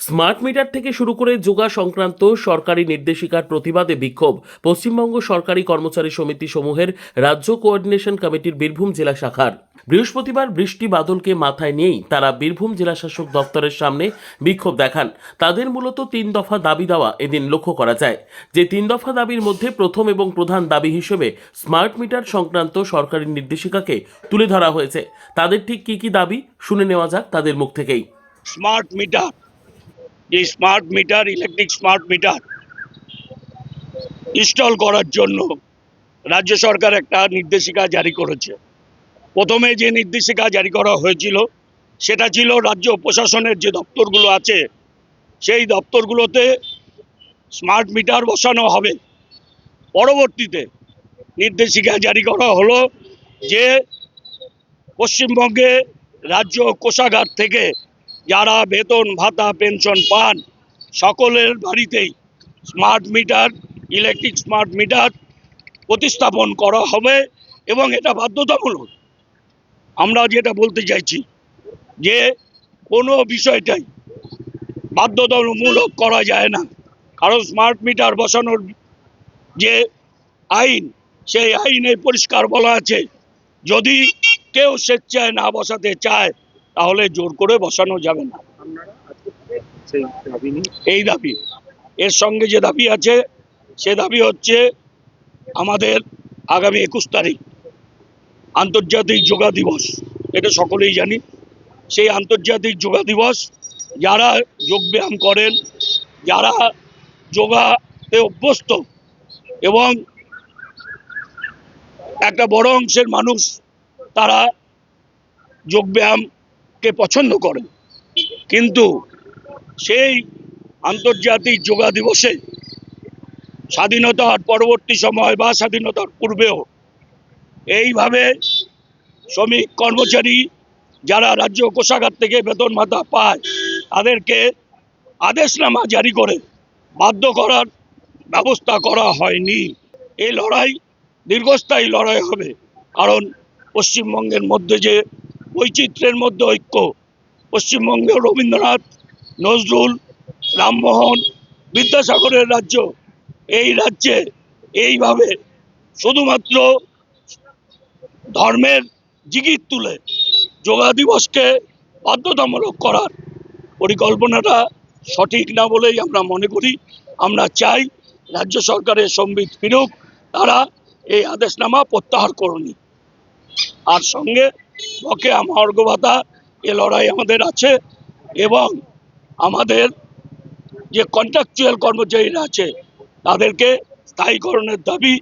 Smart meter থেকে শুরু করে যোগা সংক্রান্ত সরকারি নির্দেশিকার প্রতিবাদে বিক্ষোভ পশ্চিমবঙ্গ সরকারি কর্মচারী সমিতি সমূহের রাজ্য কোঅর্ডিনেশন কমিটির বীরভূম জেলা শাখার। বৃহস্পতিবার বৃষ্টি বাদলকে মাথায় নিয়েই তারা বীরভূম জেলা শাসক দপ্তরের সামনে বিক্ষোভ দেখান। তাদের মূলত 3 দফা দাবি দেওয়া এদিন লক্ষ্য করা যায়। যে 3 দফা দাবির মধ্যে প্রথম এবং প্রধান দাবি হিসেবে স্মার্ট মিটার সংক্রান্ত সরকারি নির্দেশিকাকে তুলে ধরা হয়েছে। তাদের ঠিক কি কি দাবি শুনে নেওয়া যাক তাদের মুখ থেকেই। স্মার্ট মিটার, যে smart meter, electric smart meter install করার জন্য রাজ্য সরকার একটা নির্দেশিকা জারি করেছে। প্রথমে যে নির্দেশিকা জারি করা হয়েছিল সেটা ছিল রাজ্য প্রশাসনের যে দপ্তরগুলো আছে সেই দপ্তরগুলোতে স্মার্ট মিটার বসানো হবে। পরবর্তীতে নির্দেশিকা জারি করা হলো যে পশ্চিমবঙ্গে রাজ্য কোষাগার থেকে যারা বেতন ভাতা পেনশন পান সকলের বাড়িতেই smart meter, electric smart meter প্রতিস্থাপন করা হবে এবং এটা বাধ্যতামূলক। আমরা যেটা বলতে চাইছি যে কোনো বিষয়টাই বাধ্যতামূলক করা যায় না, কারণ স্মার্ট মিটার বসানোর যে আইন সেই আইনে পরিষ্কার বলা আছে যদি কেউ স্বেচ্ছায় না বসাতে চায় তাহলে জোর করে বসানো যাবে না। এই দাবি, এর সঙ্গে যে দাবি আছে সে দাবি হচ্ছে আমাদের আগামী 21 তারিখ আন্তর্জাতিক যোগা দিবস, এটা সকলেই জানি। সেই আন্তর্জাতিক যোগা দিবস যারা যোগব্যায়াম করেন, যারা যোগাতে অভ্যস্ত এবং একটা বড় অংশের মানুষ তারা যোগব্যায়ামকে পছন্দ করেন, কিন্তু সেই আন্তর্জাতিক যোগা দিবসে স্বাধীনতার পরবর্তী সময় বা স্বাধীনতার পূর্বেও এইভাবে শ্রমিক কর্মচারী যারা রাজ্য কোষাগার থেকে বেতন ভাতা পায় তাদেরকে আদেশনামা জারি করে বাধ্য করার ব্যবস্থা করা হয়নি। এই লড়াই দীর্ঘস্থায়ী লড়াই হবে, কারণ পশ্চিমবঙ্গের মধ্যে যে বৈচিত্র্যের মধ্যে ঐক্য, পশ্চিমবঙ্গে রবীন্দ্রনাথ, নজরুল, রামমোহন, বিদ্যাসাগরের রাজ্য, এই রাজ্যে এইভাবে শুধুমাত্র ধর্মের জিগির তুলে যোগা দিবসকে বাধ্যতামূলক করার পরিকল্পনাটা সঠিক না বলেই আমরা মনে করি। আমরা চাই রাজ্য সরকারের সম্বিত ফিরুক, তারা এই আদেশনামা প্রত্যাহার করুনি। আর সঙ্গে বকেয়া মহার্ঘ ভাতা, এ লড়াই আমাদের আছে এবং আমাদের যে কন্ট্রাকচুয়াল কর্মচারীরা আছে তাদেরকে স্থায়ীকরণের দাবি